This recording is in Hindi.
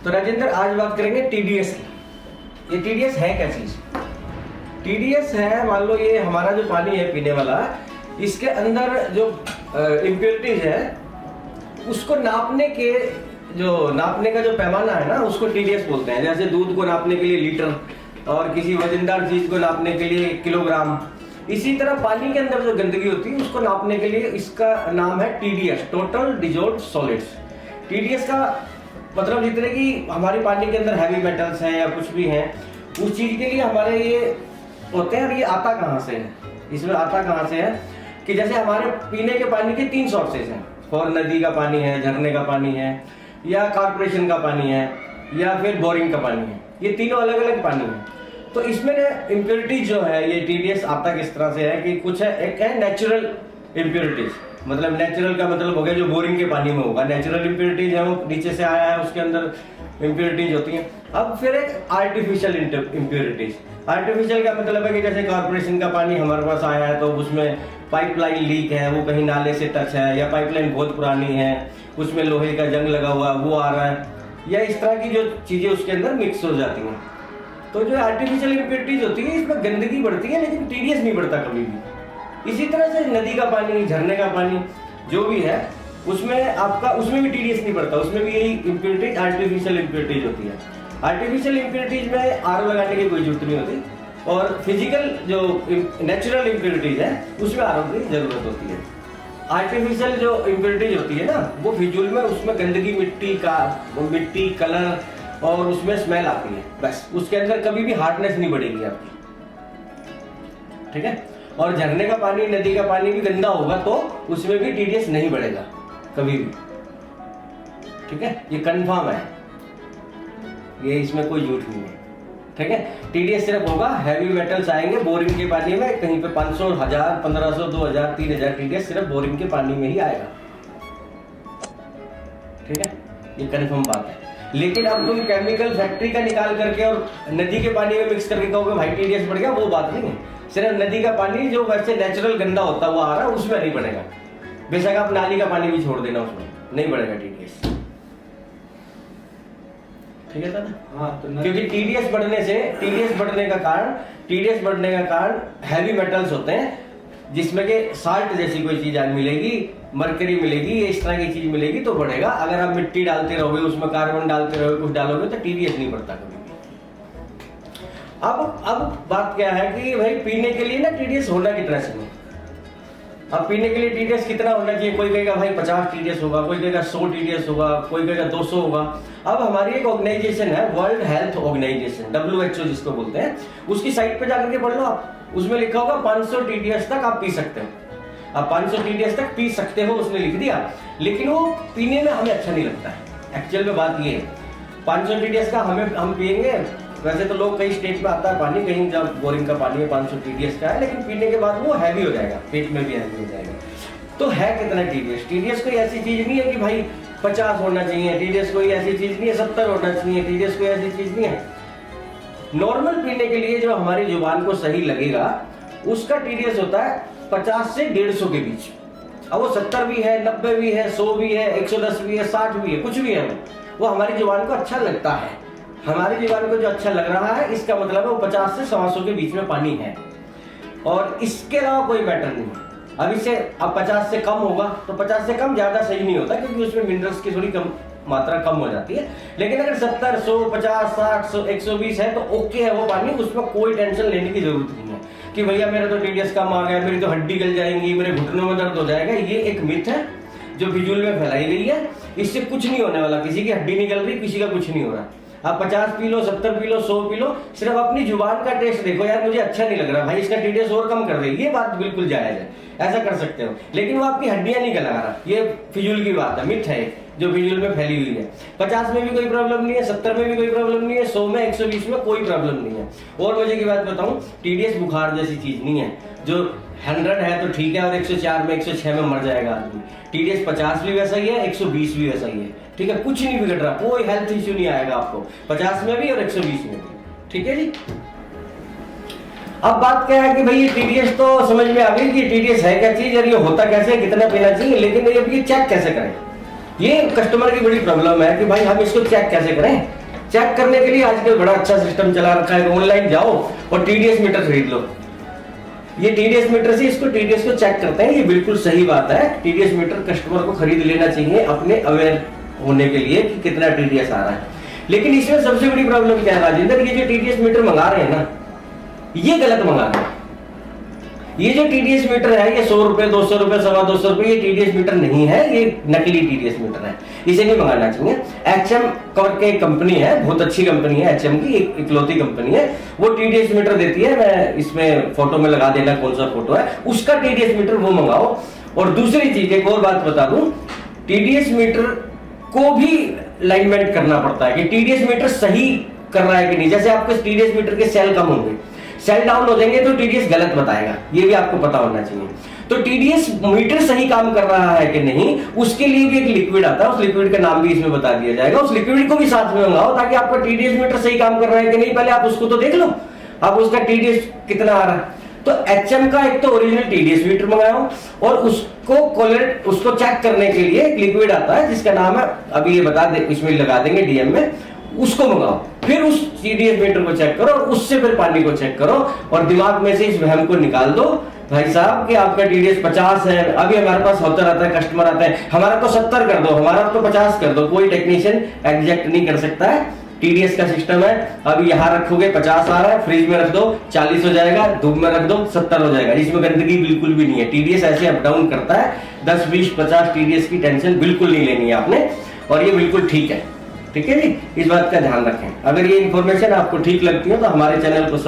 तो राजेंद्र आज बात करेंगे टीडीएस की। ये टीडीएस है क्या चीज? टीडीएस है, मान लो ये हमारा जो पानी है पीने वाला, इसके अंदर जो इम्प्योरिटीज है उसको नापने का जो पैमाना है ना, उसको टीडीएस बोलते हैं। जैसे दूध को नापने के लिए लीटर और किसी वजनदार चीज को नापने के लिए किलोग्राम, इसी तरह पानी के अंदर जो गंदगी होती है उसको नापने के लिए इसका नाम है TDS, total dissolved solids. TDS का मतलब जितने कि हमारे पानी के अंदर हैवी मेटल्स हैं या कुछ भी हैं, उस चीज के लिए हमारे ये होते हैं। और ये आता कहाँ से है? इसमें आता कहाँ से है कि जैसे हमारे पीने के पानी के 3 सोर्सेज हैं, और नदी का पानी है, झरने का पानी है, या कॉर्पोरेशन का पानी है, या फिर बोरिंग का पानी है। ये तीनों अलग अलग पानी है। तो इसमें इम्प्योरिटीज जो है, ये टीडीएस आता किस तरह से है कि कुछ है, एक है नेचुरल इम्प्योरिटीज, मतलब नेचुरल का मतलब हो गया जो बोरिंग के पानी में होगा। नेचुरल इम्प्योरिटीज है वो नीचे से आया है, उसके अंदर इम्प्योरिटीज होती है। अब फिर एक आर्टिफिशियल इम्प्योरिटीज। आर्टिफिशियल का मतलब है कि जैसे कॉर्पोरेशन का पानी हमारे पास आया है तो उसमें पाइपलाइन लीक है, वो कहीं नाले से टच है, या पाइपलाइन बहुत पुरानी है, उसमें लोहे का जंग लगा हुआ वो आ रहा है, या इस तरह की जो चीजें उसके अंदर मिक्स हो जाती हैं। तो जो आर्टिफिशियल इम्प्योरिटीज होती है इसमें गंदगी बढ़ती है, लेकिन टीडीएस नहीं बढ़ता कभी भी। इसी तरह से नदी का पानी, झरने का पानी जो भी है, उसमें भी टीडीएस नहीं बढ़ता, उसमें भी यही इम्प्योरिटीज आर्टिफिशियल इम्प्योरिटीज होती है। आर्टिफिशियल इम्प्योरिटीज में आरओ लगाने की कोई जरूरत नहीं होती, और फिजिकल जो नेचुरल इम्प्योरिटीज है उसमें आरओ की जरूरत होती है। आर्टिफिशियल जो इम्प्योरिटीज होती है ना, वो फिजूल में, उसमें गंदगी, मिट्टी, कलर और उसमें स्मेल आती है, बस। उसके अंदर कभी भी हार्डनेस नहीं बढ़ेगी आपकी, ठीक है। और झरने का पानी, नदी का पानी भी गंदा होगा तो उसमें भी टीडीएस नहीं बढ़ेगा कभी भी, ठीक है। ये कंफर्म है, ये इसमें कोई झूठ नहीं है, ठीक है। टीडीएस सिर्फ होगा हैवी मेटल्स आएंगे बोरिंग के पानी में, कहीं पे 500, 1000, 1500, 2000, 3000 टीडीएस सिर्फ बोरिंग के पानी में ही आएगा, ठीक है। ये कंफर्म बात है। लेकिन अब तुम केमिकल फैक्ट्री का निकाल करके और नदी के पानी में मिक्स करके कहोगे भाई टीडीएस बढ़ गया, वो बात नहीं है। सिर्फ नदी का पानी जो वैसे नेचुरल गंदा होता है वो आ रहा है, उसमें नहीं बढ़ेगा। बेशक आप नाली का पानी भी छोड़ देना, उसमें नहीं बढ़ेगा टीडीएस, ठीक है दादा। हाँ, तो क्योंकि टीडीएस बढ़ने का कारण हैवी मेटल्स होते हैं, जिसमें के साल्ट जैसी कोई चीज आज मिलेगी, मरकरी मिलेगी, इस तरह की चीज मिलेगी तो बढ़ेगा। अगर आप मिट्टी डालते रहोगे, उसमें कार्बन डालते रहोगे, कुछ डालोगे, तो टीडीएस नहीं बढ़ता कभी भी। अब बात क्या है कि भाई पीने के लिए ना टीडीएस होना कितना चाहिए? अब पीने के लिए टीडीएस कितना होना चाहिए? कोई कहेगा भाई 50 टीडीएस होगा, कोई कहेगा 100 टीडीएस होगा, कोई कहेगा 200 होगा। अब हमारी एक ऑर्गेनाइजेशन है, वर्ल्ड हेल्थ ऑर्गेनाइजेशन, WHO जिसको बोलते हैं, उसकी साइट पे जाकर के पढ़ लो आप, उसमें लिखा होगा 500 टीडीएस तक आप पी सकते हो। आप 500 टीडीएस तक पी सकते हो, उसने लिख दिया, लेकिन वो पीने में हमें अच्छा नहीं लगता है। एक्चुअल में बात ये है, 500 टीडीएस का हम पिएंगे, वैसे तो लोग कई स्टेट में आता है पानी, कहीं जब बोरिंग का पानी है 500 टीडीएस का है, लेकिन पीने के बाद वो हैवी हो जाएगा, पेट में भी हैवी हो जाएगा। तो है कितना टीडीएस? टीडीएस कोई ऐसी चीज नहीं है कि भाई 50 होना चाहिए, टीडीएस कोई ऐसी चीज नहीं है 70 होना चाहिए, टीडीएस कोई ऐसी चीज नहीं है। नॉर्मल पीने के लिए जो हमारी जुबान को सही लगेगा उसका टीडीएस होता है 50 से 150 के बीच। अब वो 70 भी है, 90 भी है, 100 भी है, 110 भी है, 60 भी है, कुछ भी है, वो हमारी जुबान को अच्छा लगता है। हमारी जुबान को जो अच्छा लग रहा है, इसका मतलब है वो 50 से 125 के बीच में पानी है, और इसके अलावा कोई मैटर नहीं है। अब इससे अब 50 से कम होगा तो 50 से कम ज्यादा सही नहीं होता, क्योंकि उसमें मिनरल्स की थोड़ी कम मात्रा कम हो जाती है। लेकिन अगर 70, 100, 50, 60, 120 है तो ओके है वो पानी, उसमें कोई टेंशन लेने की जरूरत नहीं है कि भैया मेरा तो टीडीएस कम आ गया, मेरी तो हड्डी गल जाएंगी, मेरे घुटनों में दर्द हो जाएगा। ये एक मिथ है जो फिजूल में फैलाई गई है, इससे कुछ नहीं होने वाला, किसी की हड्डी निकल रही, किसी का कुछ नहीं हो रहा। आप 50 P low, 70 P low, 100 P low, सिर्फ अपनी जुबान का टेस्ट देखो, यार मुझे अच्छा नहीं लग रहा भाई, इसका टीडीएस और कम कर दे, ये बात बिल्कुल जायज है, ऐसा कर सकते हो। लेकिन वो आपकी हड्डियां नहीं गला रहा, ये फिजूल की बात है, मिथ है जो फिजूल में फैली हुई है। 50 में भी कोई प्रॉब्लम नहीं है, 70 में भी कोई प्रॉब्लम नहीं है, 100 में, 120 में कोई प्रॉब्लम नहीं है। और मजे की बात बताऊं, टीडीएस बुखार जैसी चीज नहीं है जो 100 है तो ठीक है और 104 में, 106 में मर जाएगा आदमी। टीडीएस 50 भी वैसा ही है, 120 भी वैसा ही है, ठीक है। कुछ नहीं बिगड़ रहा, कोई हेल्थ इश्यू नहीं आएगा आपको 50 में भी और 120 में भी, ठीक है जी। अब बात क्या है कि भाई ये टीडीएस तो समझ में आ गई कि टीडीएस है क्या चीज और ये होता कैसे, कितना पीना चाहिए, लेकिन ये चेक कैसे करें? ये कस्टमर की बड़ी प्रॉब्लम है कि भाई हम इसको चेक कैसे करें। चेक करने के लिए आजकल बड़ा अच्छा सिस्टम चला रखा है, ऑनलाइन जाओ और टीडीएस मीटर खरीद लो। ये टीडीएस मीटर से इसको टीडीएस को चेक करते हैं, ये बिल्कुल सही बात है। टीडीएस मीटर कस्टमर को खरीद लेना चाहिए अपने अवेयर होने के लिए कि कितना टीडीएस आ रहा है। लेकिन इसमें सबसे बड़ी प्रॉब्लम क्या है राजेंद्र, ये जो टीडीएस मीटर मंगा रहे हैं ना, ये गलत मंगा रहे हैं। ये जो टीडीएस मीटर है ये 100 रुपए, 200 रुपए, 225 रुपए, ये टीडीएस मीटर नहीं है, ये नकली टीडीएस मीटर है, इसे नहीं मंगाना चाहिए। एचएम करके कंपनी है, बहुत अच्छी कंपनी है एचएम की, एक इकलौती कंपनी है, वो टीडीएस मीटर देती है। मैं इसमें फोटो में लगा देना कौन सा फोटो है, उसका टीडीएस मीटर वो मंगाओ। और दूसरी चीज एक और बात बता दूं, टीडीएस मीटर को भी लाइनमेंट करना पड़ता है कि टीडीएस मीटर सही कर रहा है कि नहीं। जैसे आपके टीडीएस मीटर के सेल कम होंगे, सेल डाउन हो जाएंगे तो टीडीएस गलत बताएगा, ये भी आपको पता होना चाहिए। तो टीडीएस मीटर सही काम कर रहा है कि नहीं, उसके लिए भी एक लिक्विड आता है, उस लिक्विड का नाम भी इसमें बता दिया जाएगा। उस लिक्विड को भी साथ में मंगाओ ताकि आपका टीडीएस मीटर सही काम कर रहा है कि नहीं, पहले आप उसको तो देख लो, आप उसका टीडीएस कितना आ रहा है। तो एचएम का एक तो ओरिजिनल टीडीएस मीटर मंगाओ और उसको चेक करने के लिए एक लिक्विड आता है जिसका नाम है, अभी ये बता दे, इसमें लगा देंगे डीएम में, उसको मंगाओ। फिर उस टीडीएस मीटर को चेक करो और उससे फिर पानी को चेक करो और दिमाग में से इस वहम को निकाल दो भाई साहब कि आपका टीडीएस 50 है। अभी हमारे पास होता रहता है, कस्टमर आता है, हमारा तो 70 कर दो, हमारा तो 50 कर दो। कोई टेक्नीशियन एग्जैक्ट नहीं कर सकता है, टीडीएस का सिस्टम है। अभी यहाँ रखोगे 50 आ रहा है, फ्रिज में रख दो 40 हो जाएगा, धूप में रख दो 70 हो जाएगा, इसमें गंदगी बिल्कुल भी नहीं है। टीडीएस ऐसे अप डाउन करता है, 10, 20, 50 टीडीएस की टेंशन बिल्कुल नहीं लेनी है आपने, और ये बिल्कुल ठीक है। ठीक है जी, इस बात का ध्यान रखें। अगर ये इन्फॉर्मेशन आपको ठीक लगती है तो हमारे चैनल को